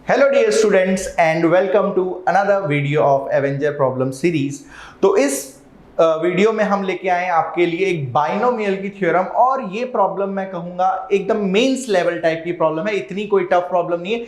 Hello dear students and welcome to another video of avenger problem series. तो इस video में हम लेके आए आपके लिए एक बाइनोमियल की थ्योरम, और ये प्रॉब्लम मैं कहूंगा एकदम मेंस लेवल टाइप की प्रॉब्लम है, इतनी कोई टफ प्रॉब्लम नहीं है।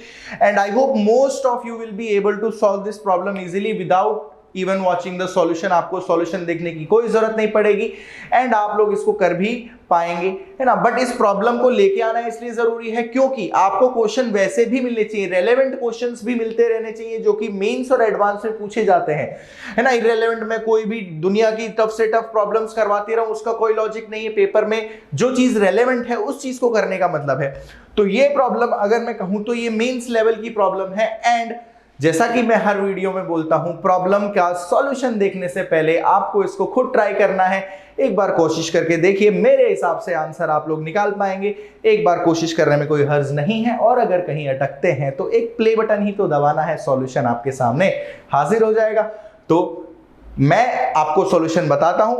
And I hope most of you will be able to solve this problem easily without even watching the solution. आपको सॉल्यूशन देखने की कोई जरूरत नहीं पड़ेगी एंड आप लोग इसको कर भी पाएंगे, है ना। बट इस प्रॉब्लम को लेके आना इसलिए जरूरी है क्योंकि आपको क्वेश्चन वैसे भी मिलने चाहिए, रेलेवेंट क्वेश्चंस भी मिलते रहने चाहिए जो कि मेंस और एडवांस में पूछे जाते हैं, है ना। इररेलेवेंट में कोई भी दुनिया की टफ से टफ प्रॉब्लम्स करवाती रहूं, उसका कोई लॉजिक नहीं है। पेपर में जो चीज रेलेवेंट है उस चीज को करने का मतलब है। तो ये प्रॉब्लम अगर मैं कहूं तो ये मेंस लेवल की प्रॉब्लम है। एंड जैसा कि मैं हर वीडियो में बोलता हूं, प्रॉब्लम का सॉल्यूशन देखने से पहले आपको इसको खुद ट्राई करना है। एक बार कोशिश करके देखिए, मेरे हिसाब से आंसर आप लोग निकाल पाएंगे। एक बार कोशिश करने में कोई हर्ज नहीं है, और अगर कहीं अटकते हैं तो एक प्ले बटन ही तो दबाना है, सॉल्यूशन आपके सामने हाजिर हो जाएगा। तो मैं आपको सॉल्यूशन बताता हूं,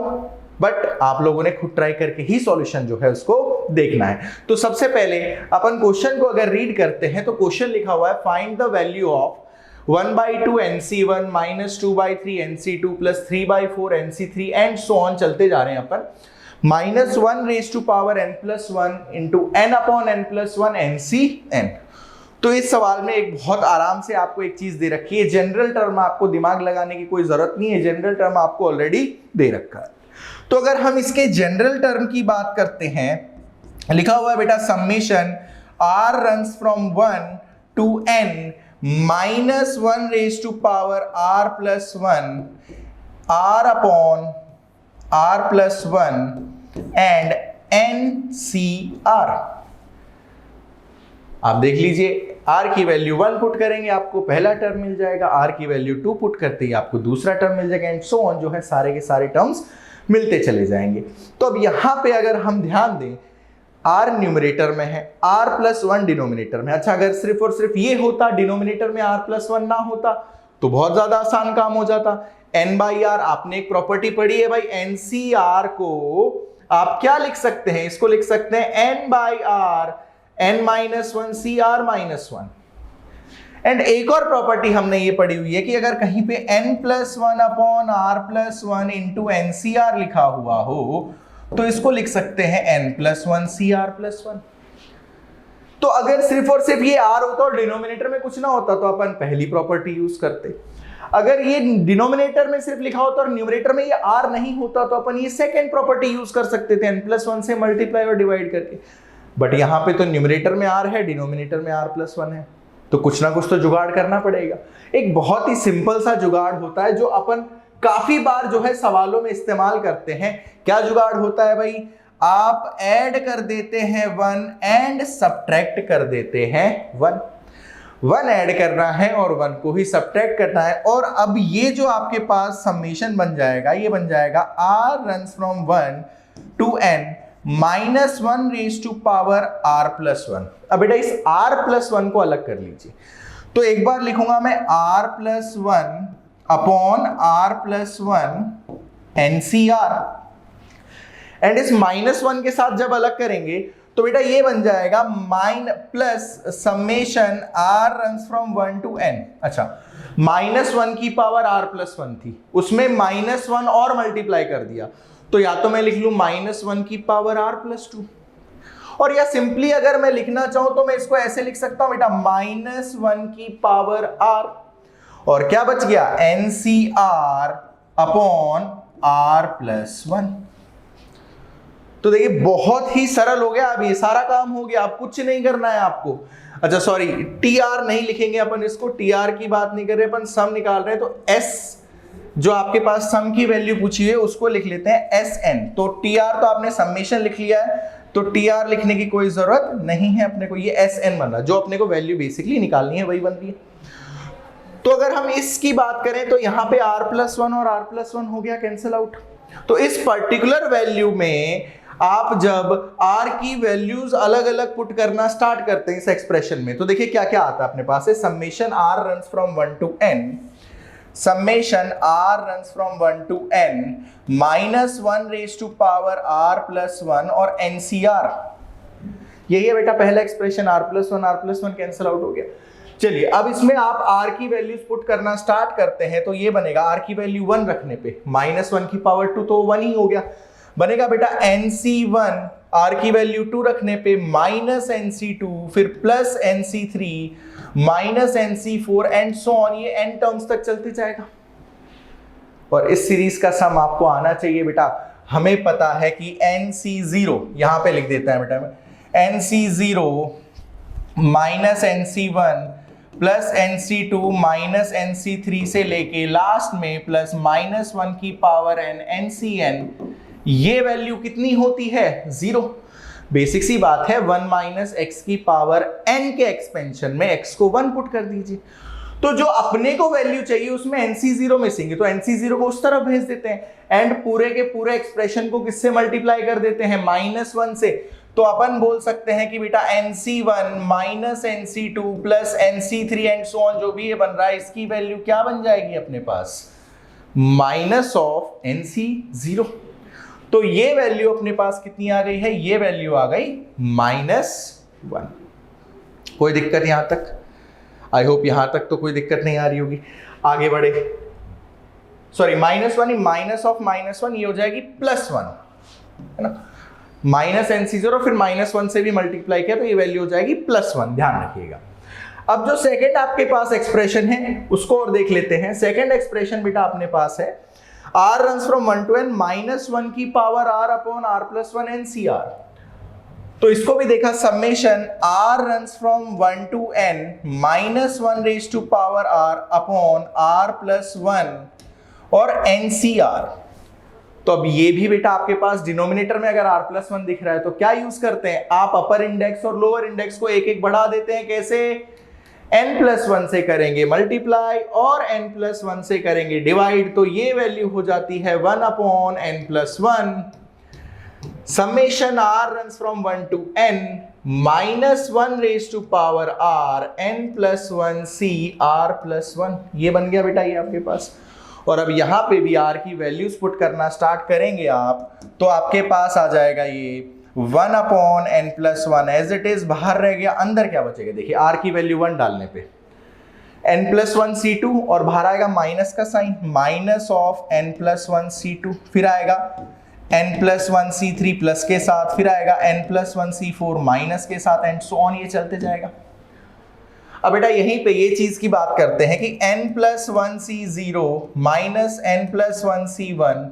बट आप लोगों ने खुद ट्राई करके ही सॉल्यूशन जो है उसको देखना है। तो सबसे पहले अपन क्वेश्चन को अगर रीड करते हैं तो क्वेश्चन लिखा हुआ है find the value of 1/2 NC1 minus 2/3 NC2 plus 3/4 NC3 and so on चलते जा रहे हैं अपन। -1 raised to power n+1 into n/n+1 NCn। तो इस सवाल में एक बहुत आराम से आपको एक चीज दे रखी है, जनरल टर्म आपको दिमाग लगाने की कोई जरूरत नहीं है, जनरल टर्म आपको ऑलरेडी दे रखा है। तो अगर हम इसके जनरल टर्म की बात करते हैं, लिखा हुआ है बेटा summation r runs from 1 to n -1 raised to power r+1 r/r+1 and NCr। आप देख लीजिए, r की वैल्यू 1 पुट करेंगे आपको पहला टर्म मिल जाएगा, r की वैल्यू 2 पुट करते ही आपको दूसरा टर्म मिल जाएगा, एंड सो ऑन जो है सारे के सारे टर्म्स मिलते चले जाएंगे। तो अब यहां पे अगर हम ध्यान दें, r न्यूमरेटर में है, r+1 डिनोमिनेटर में। अच्छा, अगर सिर्फ और सिर्फ ये होता, डिनोमिनेटर में r+1 ना होता तो बहुत ज्यादा आसान काम हो जाता। n/r आपने एक प्रॉपर्टी पढ़ी है भाई, NCr को आप क्या लिख सकते हैं, इसको लिख सकते हैं n/r n-1 Cr-1। एंड एक और प्रॉपर्टी हमने ये पढ़ी हुई है कि अगर कहीं पे n+1/r+1 इंटू NCr लिखा हुआ हो तो इसको लिख सकते हैं n+1 Cr+1। तो अगर सिर्फ और सिर्फ ये r होता और डिनोमिनेटर में कुछ ना होता तो अपन पहली प्रॉपर्टी यूज करते। अगर ये डिनोमिनेटर में सिर्फ लिखा होता और न्यूमरेटर में ये r नहीं होता तो अपन ये सेकंड प्रॉपर्टी यूज कर सकते थे, n+1 से मल्टीप्लाई और डिवाइड करके। बट यहां पे तो न्यूमरेटर में r है, डिनोमिनेटर में r+1 है, तो कुछ ना कुछ तो जुगाड़ करना पड़ेगा। एक बहुत ही सिंपल सा जुगाड़ होता है जो अपन काफी बार जो है सवालों में इस्तेमाल करते हैं। क्या जुगाड़ होता है भाई, आप ऐड कर देते हैं 1 एंड सब्ट्रैक्ट कर देते हैं 1 ऐड करना है और 1 को ही सब्ट्रैक्ट करना है। और अब ये जो आपके पास समेशन बन जाएगा, ये बन जाएगा r runs from 1 to n -1 raised to power r+1। अब बेटा इस r+1 को अलग कर लीजिए, तो एक बार लिखूंगा मैं r+1 upon r+1 NCr, and इस -1 के साथ जब अलग करेंगे तो बेटा ये बन जाएगा plus summation r runs from 1 to n। अच्छा, -1 की पावर r+1 थी, उसमें -1 और मल्टीप्लाई कर दिया, तो या तो मैं लिख लूं -1 की पावर r+2, और या सिंपली अगर मैं लिखना चाहूं तो मैं इसको ऐसे लिख सकता हूं बेटा -1 की पावर r, और क्या बच गया NCr अपॉन r+1। तो देखिए बहुत ही सरल हो गया, अब ये सारा काम हो गया, अब कुछ नहीं करना है आपको। अच्छा सॉरी, TR नहीं लिखेंगे अपन, इसको TR की बात नहीं कर रहे अपन, सम निकाल रहे हैं, तो S जो आपके पास सम की वैल्यू पूछी है उसको लिख लेते हैं SN। तो TR तो आपने समेशन लिख लिया है, तो TR लिखने की कोई जरूरत नहीं है अपने को, ये SN बन रहा, जो अपने को वैल्यू बेसिकली निकालनी है वही बन रही है। तो अगर हम इसकी बात करें तो यहां पे r+1 और r+1 हो गया कैंसिल आउट। तो इस पर्टिकुलर वैल्यू में आप जब r की वैल्यूज अलग अलग पुट करना स्टार्ट करते हैं इस एक्सप्रेशन में, तो देखिए क्या क्या आता है अपने पास है, summation r runs from 1 to n, summation r runs from 1 to n -1 raised to power r+1 और NCr। यही है बेटा पहला एक्सप्रेशन, r+1 कैंसिल आउट हो गया। चलिए अब इसमें आप r की वैल्यूज पुट करना स्टार्ट करते हैं तो ये बनेगा r की वैल्यू 1 रखने पे -1 की पावर 2 तो 1 ही हो गया, बनेगा बेटा NC1, r की वैल्यू 2 रखने पे -NC2, फिर plus NC3 -NC4 and so on, ये n टर्म्स तक चलते जाएगा। और इस सीरीज का सम आपको आना चाहिए बेटा, हमें पता है कि NC0 यहां पे लिख देता है बेटा, NC0 -NC1 plus NC2 -NC3 से लेके लास्ट में प्लस -1 की पावर n NCn, ये वैल्यू कितनी होती है 0। बेसिक सी बात है, 1 माइनस एक्स की पावर n के एक्सपेंशन में x को 1 पुट कर दीजिए, तो जो अपने को वैल्यू चाहिए उसमें NC0 मिसिंग है, तो NC0 को उस तरफ भेज देते हैं एंड पूरे के पूरे एक्सप्रेशन को किससे मल्टीप्लाई कर देते हैं -1 से। तो अपन बोल सकते हैं कि बेटा NC1 -NC2 plus NC3 and so on, जो भी ये बन रहा है इसकी वैल्यू क्या बन जाएगी अपने पास -NC0। तो ये वैल्यू अपने पास कितनी आ गई है, ये वैल्यू आ गई -1। कोई दिक्कत यहां तक? आई होप यहां तक तो कोई दिक्कत नहीं आ रही होगी। आगे बढ़े, सॉरी -1 माइनस ऑफ -1 ये हो जाएगी +1, है ना, -NC0 फिर -1 से भी मल्टीप्लाई किया तो ये वैल्यू हो जाएगी +1, ध्यान रखिएगा। अब जो सेकंड आपके पास एक्सप्रेशन है उसको और देख लेते हैं। सेकंड एक्सप्रेशन बेटा अपने पास है r runs from 1 to n -1 की power r upon r + 1 NCR। तो इसको भी देखा, summation r runs from 1 to n -1 raised to power r upon r + 1 और NCR। तो अब ये भी बेटा आपके पास डिनोमिनेटर में अगर r + 1 दिख रहा है तो क्या यूज करते हैं, आप अपर इंडेक्स और लोअर इंडेक्स को एक एक बढ़ा देते हैं। कैसे? n + 1 से करेंगे मल्टीप्लाई और n + 1 से करेंगे डिवाइड, तो ये वैल्यू हो जाती है 1 upon n + 1 summation r runs from 1 to n -1 raised to power r n + 1 c r + 1। ये बन गया बेटा ये आपके पास। और अब यहां पे भी r की वैल्यूज पुट करना स्टार्ट करेंगे आप, तो आपके पास आ जाएगा ये 1 upon n + 1 as it is, बाहर रह गया, अंदर क्या बचेगा, देखिए r की वैल्यू 1 डालने पे n + 1 c2 और बाहर आएगा माइनस का sign, minus of n + 1 c2, फिर आएगा n + 1 c3 प्लस के साथ, फिर आएगा n + 1 c4 माइनस के साथ एंड सो ऑन, ये चलते जाएगा। अब बेटा यहीं पे ये चीज की बात करते हैं कि n + 1 c0 minus n + 1 c1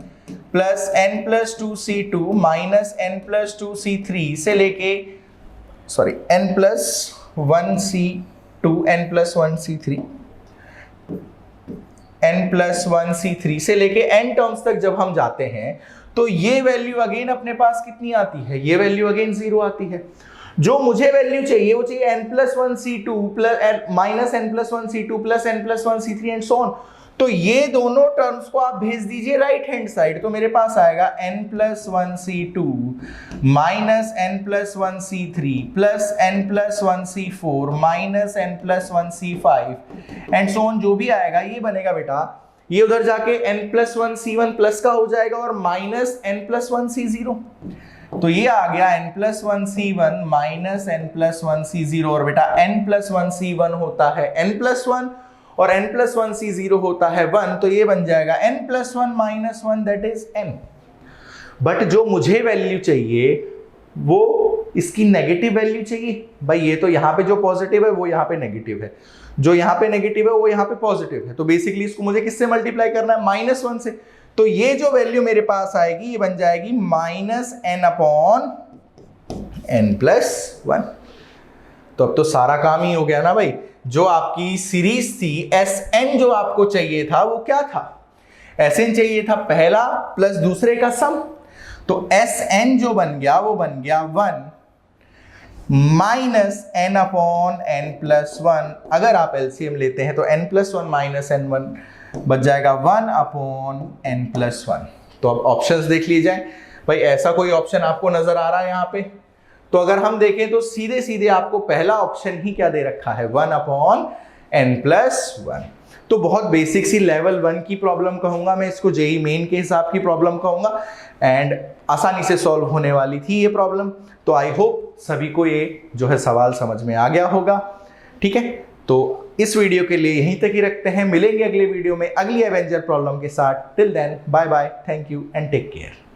plus n + 2 c2 minus n + 2 c3 से लेके, sorry n + 1 c2 n + 1 c3 n + 1 c3 से लेके n टर्म्स तक जब हम जाते हैं तो ये वैल्यू अगेन अपने पास कितनी आती है, ये वैल्यू अगेन 0 आती है। जो मुझे वैल्यू चाहिए वो चाहिए n + 1 c2 minus n + 1 c2 plus n + 1 c3 and so on. तो ये दोनों टर्म्स को आप भेज दीजिए राइट हैंड साइड, तो मेरे पास आएगा n + 1 c2 minus n + 1 c3 plus n + 1 c4 minus n + 1 c5 and so on, जो भी आएगा ये बनेगा बेटा, ये उधर जाके n + 1 c1 प्लस का हो जाएगा और माइनस n + 1 c0, तो ये आ गया n + 1 c1 minus n + 1 c0। और बेटा n + 1 c1 होता है n + 1 और n + 1 c0 होता है 1, तो ये बन जाएगा n + 1 - 1 that is n। But जो मुझे वैल्यू चाहिए वो इसकी नेगेटिव वैल्यू चाहिए। भाई ये तो यहाँ पे जो पॉजिटिव है वो यहाँ पे नेगेटिव है, जो यहाँ पे नेगेटिव है वो यहाँ पे पॉजिटिव है, तो बेसिकली इसको मुझे किससे मल्टीप्लाई करना है, -1 से। तो ये जो वैल्यू मेरे पास आएगी ये बन जाएगी -n अपॉन n + 1। तो अब तो सारा काम ही हो गया ना भाई। जो आपकी सीरीज थी Sn जो आपको चाहिए था वो क्या था, Sn चाहिए था पहला प्लस दूसरे का सम, तो Sn जो बन गया वो बन गया 1 माइनस n अपॉन n + 1। अगर आप एलसीएम लेते हैं तो n + 1 माइनस n1 बच जाएगा 1 अपॉन n + 1। तो अब ऑप्शंस देख लीजिए भाई, ऐसा कोई ऑप्शन आपको नजर आ रहा है यहाँ पे? तो अगर हम देखें तो सीधे सीधे आपको पहला ऑप्शन ही क्या दे रखा है, 1 अपॉन n + 1। तो बहुत बेसिक सी लेवल 1 की प्रॉब्लम कहूंगा मैं इसको, जेईई मेन के हिसाब की प्रॉब्लम कहूंगा एंड आसानी से सॉल्व होने वाली थी ये प्रॉब्लम। तो आई होप सभी को ये जो है सवाल समझ में आ गया होगा। ठीक है, तो इस वीडियो के लिए यहीं तक ही रखते हैं, मिलेंगे अगले वीडियो में अगली एवेंजर प्रॉब्लम के साथ। Till then bye bye, thank you and take care.